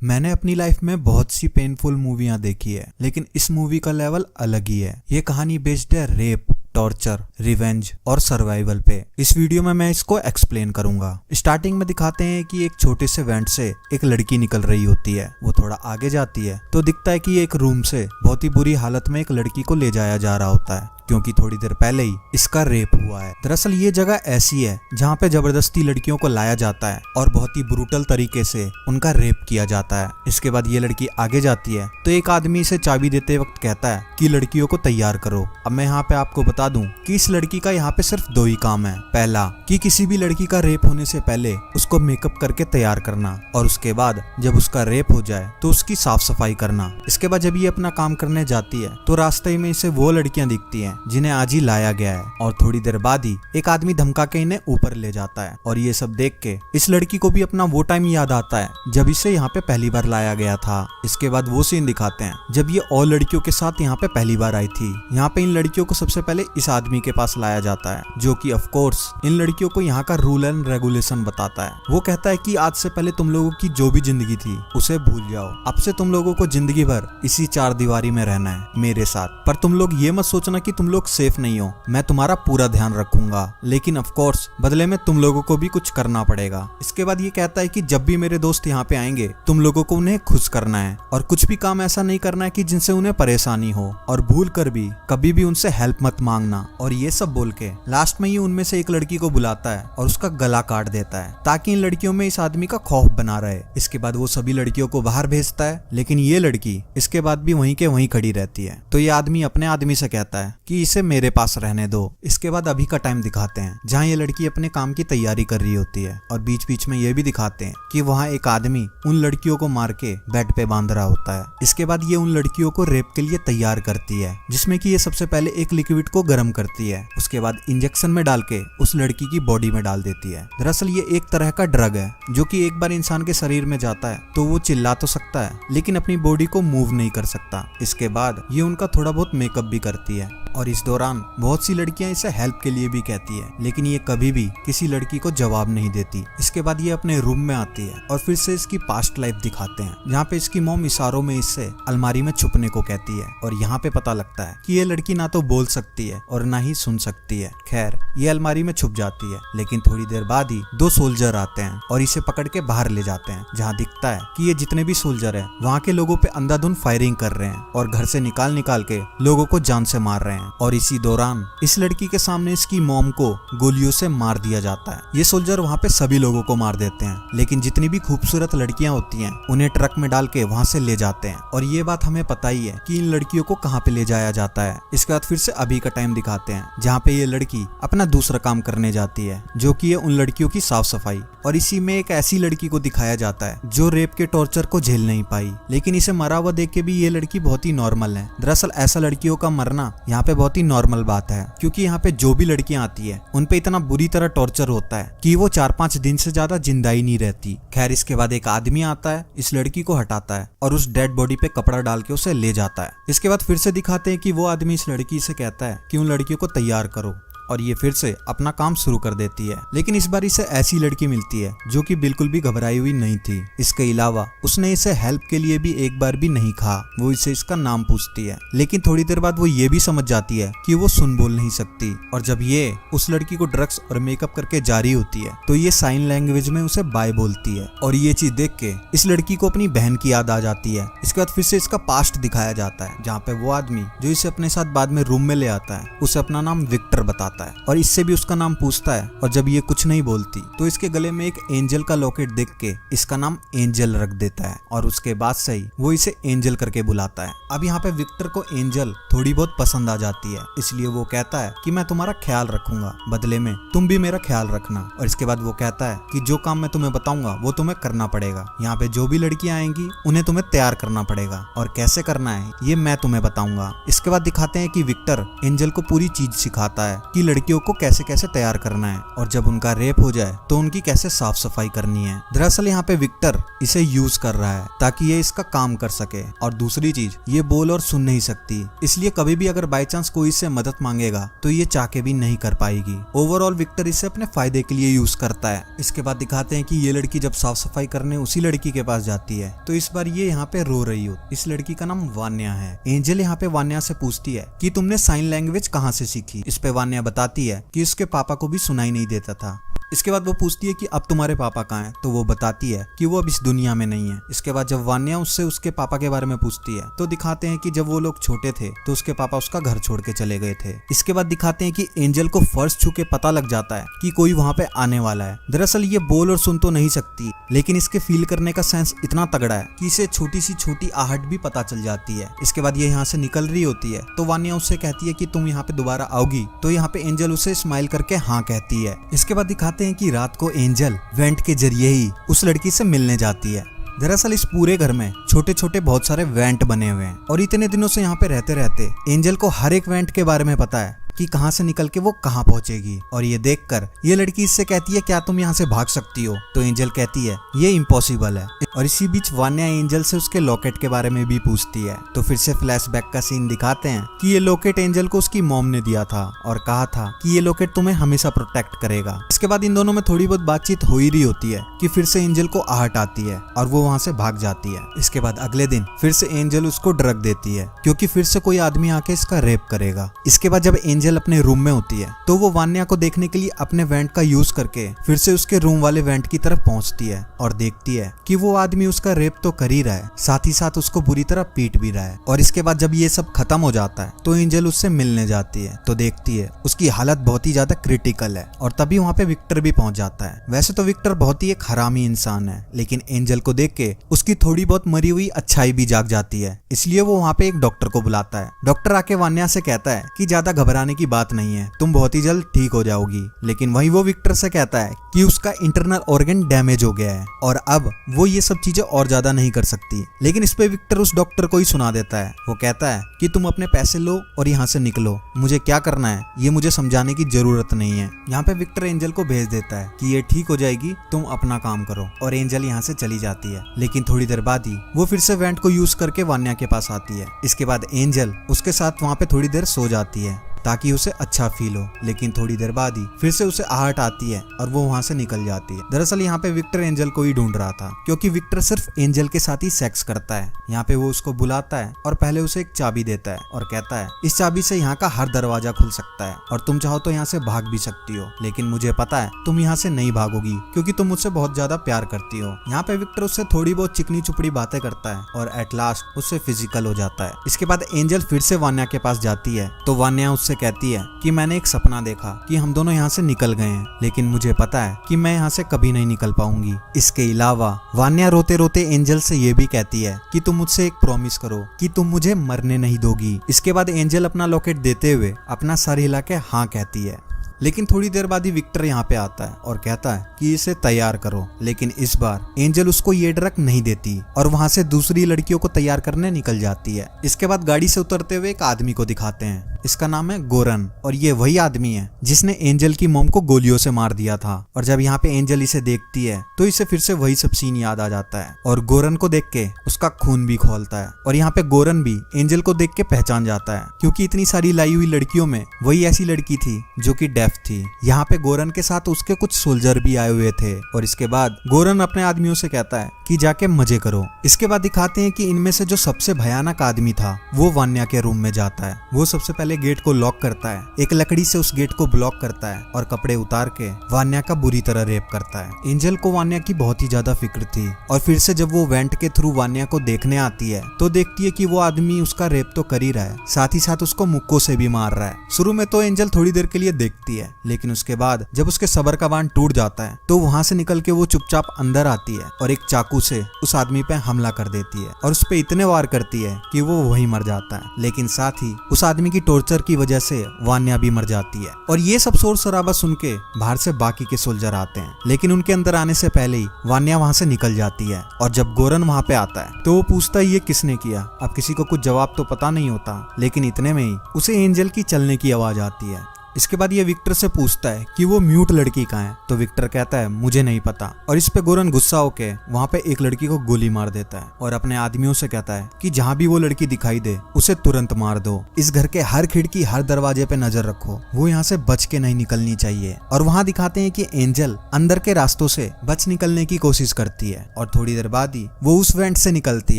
मैंने अपनी लाइफ में बहुत सी पेनफुल मूवियां देखी है, लेकिन इस मूवी का लेवल अलग ही है। ये कहानी बेस्ड है रेप, टॉर्चर, रिवेंज और सर्वाइवल पे। इस वीडियो में मैं इसको एक्सप्लेन करूंगा। स्टार्टिंग में दिखाते हैं कि एक छोटे से वेंट से एक लड़की निकल रही होती है। वो थोड़ा आगे जाती है तो दिखता है कि एक रूम से बहुत ही बुरी हालत में एक लड़की को ले जाया जा रहा होता है, क्योंकि थोड़ी देर पहले ही इसका रेप हुआ है। दरअसल ये जगह ऐसी है जहाँ पे जबरदस्ती लड़कियों को लाया जाता है और बहुत ही ब्रूटल तरीके से उनका रेप किया जाता है। इसके बाद ये लड़की आगे जाती है तो एक आदमी इसे चाबी देते वक्त कहता है कि लड़कियों को तैयार करो। अब मैं यहाँ पे आपको बता दूं कि इस लड़की का यहाँ पे सिर्फ दो ही काम है। पहला कि किसी भी लड़की का रेप होने से पहले उसको मेकअप करके तैयार करना, और उसके बाद जब उसका रेप हो जाए तो उसकी साफ सफाई करना। इसके बाद जब ये अपना काम करने जाती है तो रास्ते में इसे वो लड़कियां दिखती हैं जिन्हें आज ही लाया गया है, और थोड़ी देर बाद ही एक आदमी धमका के इन्हें ऊपर ले जाता है। और ये सब देख के इस लड़की को भी अपना वो टाइम याद आता है जब इसे यहाँ पे पहली बार लाया गया था। इसके बाद वो सीन दिखाते हैं जब ये और लड़कियों के साथ यहाँ पे पहली बार आई थी। यहाँ पे इन लड़कियों को सबसे पहले इस आदमी के पास लाया जाता है, जो कि ऑफ कोर्स इन लड़कियों को यहाँ का रूल एंड रेगुलेशन बताता है। वो कहता है कि आज से पहले तुम लोगों की जो भी जिंदगी थी उसे भूल जाओ। अब से तुम लोगों को जिंदगी भर इसी चार दीवारी में रहना है मेरे साथ। पर तुम लोग ये मत सोचना कि तुम लोग सेफ नहीं हो, मैं तुम्हारा पूरा ध्यान रखूंगा, लेकिन ऑफ कोर्स बदले में तुम लोगों को भी कुछ करना पड़ेगा। इसके बाद ये कहता है कि जब भी मेरे दोस्त यहाँ पे आएंगे तुम लोगों को उन्हें खुश करना है, और कुछ भी काम ऐसा नहीं करना है कि जिनसे उन्हें परेशानी हो, और भूल कर भी कभी भी उनसे हेल्प मत मांगना। और ये सब बोल के लास्ट में ये उनमें से एक लड़की को बुलाता है और उसका गला काट देता है, ताकि इन लड़कियों में इस आदमी का खौफ बना रहे। इसके बाद वो सभी लड़कियों को बाहर भेजता है, लेकिन ये लड़की इसके बाद भी वहीं के वहीं खड़ी रहती है। तो ये आदमी अपने आदमी से कहता है कि इसे मेरे पास रहने दो। इसके बाद अभी का टाइम दिखाते हैं जहाँ ये लड़की अपने काम की तैयारी कर रही होती है, और बीच बीच में ये भी दिखाते हैं कि वहाँ एक आदमी उन लड़कियों को मार के बेड पे बांध रहा होता है। इसके बाद ये उन लड़कियों को रेप के लिए तैयार करती है, जिसमें कि ये सबसे पहले एक लिक्विड को गर्म करती है, उसके बाद इंजेक्शन में डाल के उस लड़की की बॉडी में डाल देती है। दरअसल ये एक तरह का ड्रग है जो कि एक बार इंसान के शरीर में जाता है तो वो चिल्ला तो सकता है, लेकिन अपनी बॉडी को मूव नहीं कर सकता। इसके बाद ये उनका थोड़ा बहुत मेकअप भी करती है, और इस दौरान बहुत सी लड़कियां इसे हेल्प के लिए भी कहती है, लेकिन ये कभी भी किसी लड़की को जवाब नहीं देती। इसके बाद ये अपने रूम में आती है और फिर से इसकी पास्ट लाइफ दिखाते हैं, जहाँ पे इसकी मॉम इशारों में इससे अलमारी में छुपने को कहती है। और यहाँ पे पता लगता है कि ये लड़की ना तो बोल सकती है और ना ही सुन सकती है। खैर ये अलमारी में छुप जाती है, लेकिन थोड़ी देर बाद ही दो सोल्जर आते हैं और इसे पकड़ के बाहर ले जाते हैं, जहाँ दिखता है कि ये जितने भी सोल्जर है वहाँ के लोगों पे अंधाधुंध फायरिंग कर रहे हैं और घर से निकाल के लोगों को जान से मार रहे हैं। और इसी दौरान इस लड़की के सामने इसकी मॉम को गोलियों से मार दिया जाता है। ये सोल्जर वहाँ पे सभी लोगों को मार देते हैं, लेकिन जितनी भी खूबसूरत लड़कियां होती हैं उन्हें ट्रक में डाल के वहाँ से ले जाते हैं। और ये बात हमें पता ही है कि इन लड़कियों को कहाँ पे ले जाया जाता है। इसके बाद फिर से अभी का टाइम दिखाते हैं, जहाँ पे ये लड़की अपना दूसरा काम करने जाती है, जो कि है उन लड़कियों की साफ सफाई। और इसी में एक ऐसी लड़की को दिखाया जाता है जो रेप के टॉर्चर को झेल नहीं पाई, लेकिन इसे मरा हुआ देख के भी ये लड़की बहुत ही नॉर्मल है। दरअसल ऐसा लड़कियों का मरना यहाँ पे बहुत ही नॉर्मल बात है, क्योंकि यहाँ पे जो भी लड़कियां आती है उन पे इतना बुरी तरह टॉर्चर होता है कि वो 4-5 दिन से ज्यादा जिंदा ही नहीं रहती। खैर इसके बाद एक आदमी आता है, इस लड़की को हटाता है और उस डेड बॉडी पे कपड़ा डाल के उसे ले जाता है। इसके बाद फिर से दिखाते हैं कि वो आदमी इस लड़की से कहता है कि उन लड़कियों को तैयार करो, और ये फिर से अपना काम शुरू कर देती है। लेकिन इस बार इसे ऐसी लड़की मिलती है जो कि बिल्कुल भी घबराई हुई नहीं थी। इसके अलावा उसने इसे हेल्प के लिए भी एक बार भी नहीं कहा। वो इसे इसका नाम पूछती है, लेकिन थोड़ी देर बाद वो ये भी समझ जाती है कि वो सुन बोल नहीं सकती। और जब ये उस लड़की को ड्रग्स और मेकअप करके जा रही होती है तो ये साइन लैंग्वेज में उसे बाय बोलती है, और ये चीज देख के इस लड़की को अपनी बहन की याद आ जाती है। इसके बाद फिर से इसका पास्ट दिखाया जाता है, जहाँ पे वो आदमी जो इसे अपने साथ बाद में रूम में ले आता है उसे अपना नाम विक्टर बताता है, और इससे भी उसका नाम पूछता है। और जब ये कुछ नहीं बोलती तो इसके गले में एक एंजल का लॉकेट देख के इसका नाम एंजल रख देता है, और उसके बाद से ही वो इसे एंजल करके बुलाता है। अब यहाँ पे विक्टर को एंजल थोड़ी बहुत पसंद आ जाती है, इसलिए वो कहता है कि मैं तुम्हारा ख्याल रखूंगा, बदले में तुम भी मेरा ख्याल रखना। और इसके बाद वो कहता है कि जो काम मैं तुम्हें बताऊंगा वो तुम्हें करना पड़ेगा। यहाँ पे जो भी लड़कियां आएंगी उन्हें तुम्हें तैयार करना पड़ेगा, और कैसे करना है ये मैं तुम्हें बताऊंगा। इसके बाद दिखाते हैं कि विक्टर एंजल को पूरी चीज सिखाता है कि लड़कियों को कैसे कैसे तैयार करना है और जब उनका रेप हो जाए तो उनकी कैसे साफ सफाई करनी है। दरअसल यहाँ पे विक्टर इसे यूज कर रहा है ताकि ये इसका काम कर सके, और दूसरी चीज ये बोल और सुन नहीं सकती, इसलिए कभी भी अगर बाई चांस कोई इससे मदद मांगेगा तो ये चाह के भी नहीं कर पाएगी। ओवरऑल विक्टर इसे अपने फायदे के लिए यूज करता है। इसके बाद दिखाते हैं कि ये लड़की जब साफ सफाई करने उसी लड़की के पास जाती है तो इस बार ये यहाँ पे रो रही हो। इस लड़की का नाम वान्या है। एंजल यहाँ पे वान्या से पूछती है कि तुमने साइन लैंग्वेज कहाँ से सीखी। इस पे वान्या बताती है कि उसके पापा को भी सुनाई नहीं देता था। इसके बाद वो पूछती है कि अब तुम्हारे पापा कहाँ हैं, तो वो बताती है कि वो अब इस दुनिया में नहीं है। इसके बाद जब वान्या उससे उसके पापा के बारे में पूछती है तो दिखाते हैं कि जब वो लोग छोटे थे तो उसके पापा उसका घर छोड़ के चले गए थे। इसके बाद दिखाते हैं कि एंजल को फर्श छू के पता लग जाता है कि कोई वहाँ पे आने वाला है। दरअसल ये बोल और सुन तो नहीं सकती, लेकिन इसके फील करने का सेंस इतना तगड़ा है कि इसे छोटी सी छोटी आहट भी पता चल जाती है। इसके बाद ये यहाँ से निकल रही होती है तो वान्या उससे कहती है कि तुम यहाँ पे दोबारा आओगी, तो यहाँ पे एंजल उसे स्माइल करके हाँ कहती है। इसके बाद दिखाते हैं कि रात को एंजल वेंट के जरिए ही उस लड़की से मिलने जाती है। दरअसल इस पूरे घर में छोटे छोटे बहुत सारे वेंट बने हुए हैं और इतने दिनों से यहाँ पे रहते रहते एंजल को हर एक वेंट के बारे में पता है कि कहां से निकल के वो कहां पहुंचेगी। और ये देखकर ये लड़की इससे कहती है क्या तुम यहाँ से भाग सकती हो, तो एंजल कहती है ये इम्पॉसिबल है। और इसी बीच वान्या एंजल से उसके लॉकेट के बारे में भी पूछती है। तो फिर से फ्लैशबैक का सीन दिखाते हैं कि ये लॉकेट एंजल को उसकी मॉम ने दिया था और कहा था कि ये लॉकेट तुम्हें हमेशा प्रोटेक्ट करेगा। इसके बाद इन दोनों में थोड़ी बहुत बातचीत हो ही रही होती है कि फिर से एंजल को आहट आती है और वो वहाँ से भाग जाती है। इसके बाद अगले दिन फिर से एंजल उसको ड्रग देती है क्योंकि फिर से कोई आदमी आके इसका रेप करेगा। इसके बाद जब एंजल अपने रूम में होती है तो वो वान्या को देखने के लिए अपने वेंट का यूज करके फिर से उसके रूम वाले वेंट की तरफ पहुंचती है और देखती है कि वो आदमी उसका रेप तो कर ही रहा है, साथ ही साथ उसको बुरी तरह पीट भी रहा है। और इसके बाद जब ये सब खत्म हो जाता है तो एंजल उससे मिलने जाती है तो देखती है उसकी हालत बहुत ही ज्यादा क्रिटिकल है और तभी वहाँ पे विक्टर भी पहुंच जाता है। वैसे तो विक्टर बहुत ही एक हरामी इंसान है, लेकिन एंजल को देख के उसकी थोड़ी बहुत मरी हुई अच्छाई भी जाग जाती है, इसलिए वो वहाँ पे एक डॉक्टर को बुलाता है। डॉक्टर आके वान्या से कहता है कि ज्यादा घबराने की बात नहीं है, तुम बहुत ही जल्द ठीक हो जाओगी। लेकिन वहीं वो विक्टर से कहता है कि उसका इंटरनल ऑर्गन डैमेज हो गया है और अब वो ये सब चीजें और ज्यादा नहीं कर सकती। लेकिन इस पे विक्टर उस डॉक्टर को ही सुना देता है। वो कहता है कि तुम अपने पैसे लो और यहाँ से निकलो, मुझे क्या करना है ये मुझे समझाने की जरूरत नहीं है। यहाँ पे विक्टर एंजल को भेज देता है कि ये ठीक हो जाएगी, तुम अपना काम करो, और एंजल यहाँ से चली जाती है। लेकिन थोड़ी देर बाद ही वो फिर से वेंट को यूज करके वान्या के पास आती है। इसके बाद एंजल उसके साथ वहाँ पे थोड़ी देर सो जाती है ताकि उसे अच्छा फील हो। लेकिन थोड़ी देर बाद ही फिर से उसे आहट आती है और वो वहाँ से निकल जाती है। दरअसल यहाँ पे विक्टर एंजल को ही ढूंढ रहा था क्योंकि विक्टर सिर्फ एंजल के साथ ही सेक्स करता है। यहाँ पे वो उसको बुलाता है और पहले उसे एक चाबी देता है और कहता है इस चाबी से यहाँ का हर दरवाजा खुल सकता है और तुम चाहो तो यहाँ से भाग भी सकती हो, लेकिन मुझे पता है तुम यहाँ से नहीं भागोगी क्योंकि तुम मुझसे बहुत ज्यादा प्यार करती हो। यहाँ पे विक्टर उससे थोड़ी बहुत चिकनी चुपड़ी बातें करता है और एट लास्ट उससे फिजिकल हो जाता है। इसके बाद एंजल फिर से वान्या के पास जाती है तो वान्या उससे कहती है कि मैंने एक सपना देखा कि हम दोनों यहाँ से निकल गए हैं, लेकिन मुझे पता है कि मैं यहाँ से कभी नहीं निकल पाऊंगी। इसके अलावा वान्या रोते रोते एंजल से ये भी कहती है कि तुम मुझसे एक प्रॉमिस करो कि तुम मुझे मरने नहीं दोगी। इसके बाद एंजल अपना लॉकेट देते हुए अपना सर हिला के हाँ कहती है। लेकिन थोड़ी देर बाद ही विक्टर यहाँ पे आता है और कहता है कि इसे तैयार करो, लेकिन इस बार एंजल उसको ये ड्रग नहीं देती और वहाँ से दूसरी लड़कियों को तैयार करने निकल जाती है। इसके बाद गाड़ी से उतरते हुए एक आदमी को दिखाते हैं, इसका नाम है गोरन और ये वही आदमी है जिसने एंजल की मॉम को गोलियों से मार दिया था। और जब यहाँ पे एंजल इसे देखती है तो इसे फिर से वही सब सीन याद आ जाता है और गोरन को देख के उसका खून भी खौलता है। और यहाँ पे गोरन भी एंजल को देख के पहचान जाता है क्योंकि इतनी सारी लाई हुई लड़कियों में वही ऐसी लड़की थी जो कि डेफ थी। यहाँ पे गोरन के साथ उसके कुछ सोल्जर भी आए हुए थे और इसके बाद गोरन अपने आदमियों से कहता है कि जाके मजे करो। इसके बाद दिखाते हैं कि इनमें से जो सबसे भयानक आदमी था वो वान्या के रूम में जाता है। वो सबसे पहले गेट को लॉक करता है, एक लकड़ी से उस गेट को ब्लॉक करता है और कपड़े उतार के वान्या का बुरी तरह रेप करता है। एंजल को वान्या की बहुत ही ज्यादा फिक्र थी और फिर से जब वो वेंट के थ्रू वान्या को देखने आती है तो देखती है कि वो आदमी उसका रेप तो कर ही रहा है, साथ ही साथ उसको मुक्कों से भी मार रहा है। शुरू में तो एंजल थोड़ी देर के लिए देखती है, लेकिन उसके बाद जब उसके सब्र का बांध टूट जाता है तो वहां से निकल के वो चुपचाप अंदर आती है और एक चाकू से उस आदमी पे हमला कर देती है और उस पे इतने वार करती है कि वो वहीं मर जाता है। लेकिन साथ ही उस आदमी की टॉर्चर की वजह से वान्या भी मर जाती है। और ये सब शोर शराबा सुन के बाहर से बाकी के सोल्जर आते हैं, लेकिन उनके अंदर आने से पहले ही वान्या वहां से निकल जाती है। और जब गोरन वहां पे आता है तो वो पूछता है ये किसने किया। अब किसी को कुछ जवाब तो पता नहीं होता, लेकिन इतने में ही उसे एंजल की चलने की आवाज आती है। इसके बाद ये विक्टर से पूछता है कि वो म्यूट लड़की कहाँ है, तो विक्टर कहता है मुझे नहीं पता। और इस पे गोरन गुस्सा होके वहाँ पे एक लड़की को गोली मार देता है और अपने आदमियों से कहता है कि जहाँ भी वो लड़की दिखाई दे उसे तुरंत मार दो। इस घर के हर खिड़की हर दरवाजे पे नजर रखो, वो यहाँ से बच के नहीं निकलनी चाहिए। और वहाँ दिखाते हैं कि एंजल अंदर के रास्तों से बच निकलने की कोशिश करती है और थोड़ी देर बाद ही वो उस वेंट से निकलती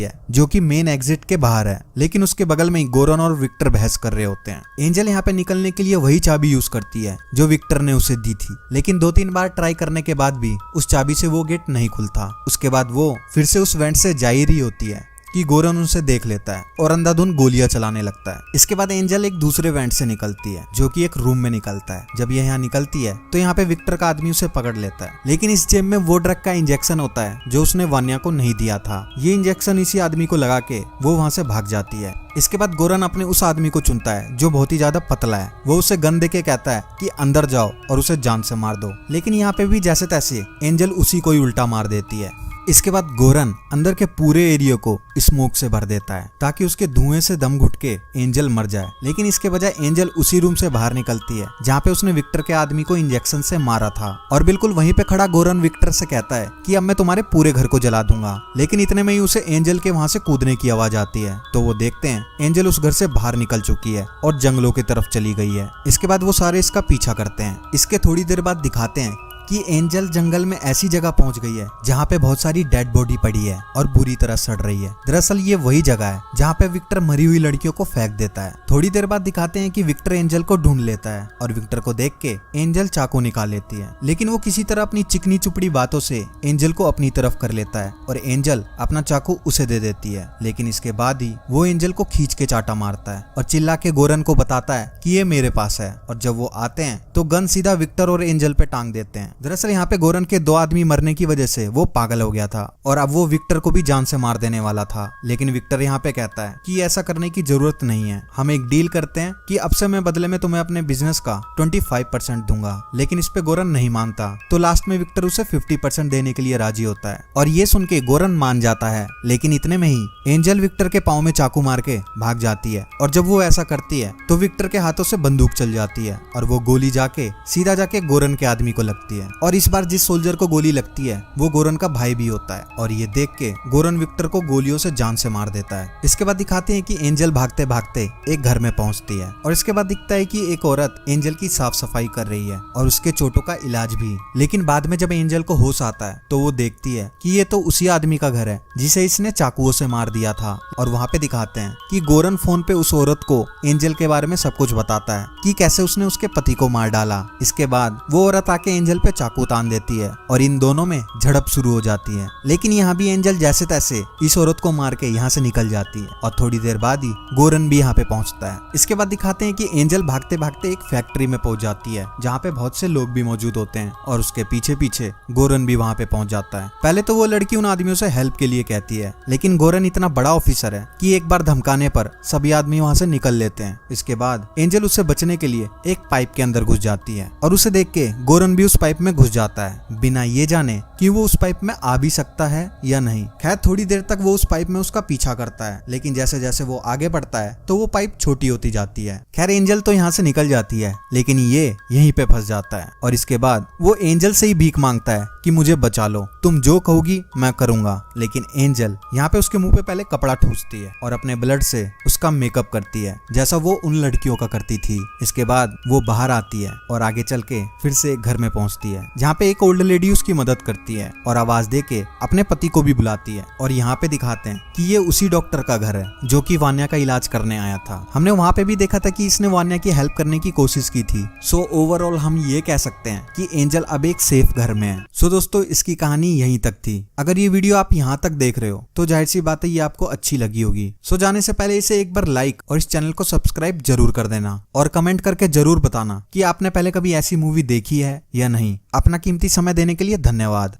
है जो कि मेन एग्जिट के बाहर है, लेकिन उसके बगल में ही गोरन और विक्टर बहस कर रहे होते हैं। एंजल यहाँ पे निकलने के लिए वही चाबी यूज करती है जो विक्टर ने उसे दी थी, लेकिन 2-3 बार ट्राई करने के बाद भी उस चाबी से वो गेट नहीं खुलता। उसके बाद वो फिर से उस वेंट से जा ही रही होती है कि गोरन उसे देख लेता है और अंधाधुंध गोलियां चलाने लगता है। इसके बाद एंजल एक दूसरे वेंट से निकलती है जो कि एक रूम में निकलता है। जब ये यहाँ निकलती है तो यहाँ पे विक्टर का आदमी उसे पकड़ लेता है, लेकिन इस जेब में वो ड्रग का इंजेक्शन होता है जो उसने वान्या को नहीं दिया था। ये इंजेक्शन इसी आदमी को लगा के वो वहाँ से भाग जाती है। इसके बाद गोरन अपने उस आदमी को चुनता है जो बहुत ही ज्यादा पतला है। वो उसे गन देके कहता है कि अंदर जाओ और उसे जान से मार दो, लेकिन यहाँ पे भी जैसे तैसे एंजल उसी को ही उल्टा मार देती है। इसके बाद गोरन अंदर के पूरे एरिया को स्मोक से भर देता है ताकि उसके धुएं से दम घुट के एंजल मर जाए, लेकिन इसके बजाय एंजल उसी रूम से बाहर निकलती है जहाँ पे उसने विक्टर के आदमी को इंजेक्शन से मारा था। और बिल्कुल वहीं पे खड़ा गोरन विक्टर से कहता है कि अब मैं तुम्हारे पूरे घर को जला दूंगा, लेकिन इतने में ही उसे एंजल के वहाँ से कूदने की आवाज आती है। तो वो देखते हैं एंजल उस घर से बाहर निकल चुकी है और जंगलों की तरफ चली गई है। इसके बाद वो सारे इसका पीछा करते हैं। इसके थोड़ी देर बाद दिखाते हैं कि एंजल जंगल में ऐसी जगह पहुंच गई है जहाँ पे बहुत सारी डेड बॉडी पड़ी है और बुरी तरह सड़ रही है। दरअसल ये वही जगह है जहाँ पे विक्टर मरी हुई लड़कियों को फेंक देता है। थोड़ी देर बाद दिखाते हैं कि विक्टर एंजल को ढूंढ लेता है और विक्टर को देख के एंजल चाकू निकाल लेती है, लेकिन वो किसी तरह अपनी चिकनी चुपड़ी बातों से एंजल को अपनी तरफ कर लेता है और एंजल अपना चाकू उसे दे देती है। लेकिन इसके बाद ही वो एंजल को खींच के चाटा मारता है और चिल्ला के गोरन को बताता है कि ये मेरे पास है। और जब वो आते हैं तो गन सीधा विक्टर और एंजल पे टांग देते हैं। दरअसल यहाँ पे गोरन के 2 आदमी मरने की वजह से वो पागल हो गया था और अब वो विक्टर को भी जान से मार देने वाला था, लेकिन विक्टर यहाँ पे कहता है कि ऐसा करने की जरूरत नहीं है, हम एक डील करते हैं कि अब से मैं बदले में तुम्हें अपने बिजनेस का 25% दूंगा। लेकिन इस पे गोरन नहीं मानता, तो लास्ट में विक्टर उसे 50% देने के लिए राजी होता है और ये सुन के गोरन मान जाता है। लेकिन इतने में ही एंजल विक्टर के पाँव में चाकू मार के भाग जाती है और जब वो ऐसा करती है तो विक्टर के हाथों से बंदूक चल जाती है और वो गोली सीधा जाके गोरन के आदमी को लगती है। और इस बार जिस सोल्जर को गोली लगती है वो गोरन का भाई भी होता है और ये देख के गोरन विक्टर को गोलियों से जान से मार देता है। इसके बाद दिखाते हैं कि एंजल भागते भागते एक घर में पहुंचती है और इसके बाद दिखता है कि एक औरत एंजल की साफ सफाई कर रही है और उसके चोटों का इलाज भी। लेकिन बाद में जब एंजल को होश आता है तो वो देखती है कि ये तो उसी आदमी का घर है जिसे इसने चाकुओं से मार दिया था। और वहाँ पे दिखाते हैं कि गोरन फोन पे उस औरत को एंजल के बारे में सब कुछ बताता है कि कैसे उसने उसके पति को मार डाला। इसके बाद वो औरत आके एंजल पे चाकू तान देती है और इन दोनों में झड़प शुरू हो जाती है। लेकिन यहाँ भी एंजल जैसे तैसे इस औरत को मार के यहाँ से निकल जाती है और थोड़ी देर बाद ही गोरन भी यहाँ पे पहुँचता है। इसके बाद दिखाते हैं कि एंजल भागते भागते एक फैक्ट्री में पहुंच जाती है जहाँ पे बहुत से लोग भी मौजूद होते हैं और उसके पीछे पीछे गोरन भी वहाँ पे पहुंच जाता है। पहले तो वो लड़की उन आदमियों से हेल्प के लिए कहती है, लेकिन गोरन इतना बड़ा ऑफिसर है कि एक बार धमकाने पर सभी आदमी वहाँ से निकल लेते हैं। इसके बाद एंजल उससे बचने के लिए एक पाइप के अंदर घुस जाती है और उसे देख के गोरन भी उस पाइप में घुस जाता है बिना ये जाने कि वो उस पाइप में आ भी सकता है या नहीं। खैर थोड़ी देर तक वो उस पाइप में उसका पीछा करता है, लेकिन जैसे जैसे वो आगे बढ़ता है तो वो पाइप छोटी होती जाती है। खैर एंजल तो यहाँ से निकल जाती है, लेकिन ये यहीं पे फंस जाता है और इसके बाद वो एंजल से ही भीख मांगता है कि मुझे बचा लो, तुम जो कहोगी मैं करूंगा। लेकिन एंजल यहाँ पे उसके मुंह पे पहले कपड़ा ठूसती है और अपने ब्लड से उसका मेकअप करती है जैसा वो उन लड़कियों का करती थी। इसके बाद वो बाहर आती है और आगे चल के फिर से एक घर में पहुंचती है जहाँ पे एक ओल्ड लेडी उसकी मदद करती है और आवाज दे के अपने पति को भी बुलाती है। और यहाँ पे दिखाते हैं कि ये उसी डॉक्टर का घर है जो कि वान्या का इलाज करने आया था। हमने वहाँ पे भी देखा था कि इसने वान्या की हेल्प करने की कोशिश की थी। सो ओवरऑल हम ये कह सकते हैं कि एंजल अब एक सेफ घर में है। सो दोस्तों इसकी कहानी यहीं तक थी। अगर ये वीडियो आप यहाँ तक देख रहे हो तो जाहिर सी बात है ये आपको अच्छी लगी होगी। सो जाने से पहले इसे एक बार लाइक और इस चैनल को सब्सक्राइब जरूर कर देना और कमेंट करके जरूर बताना कि आपने पहले कभी ऐसी मूवी देखी है या नहीं। अपना कीमती समय देने के लिए धन्यवाद।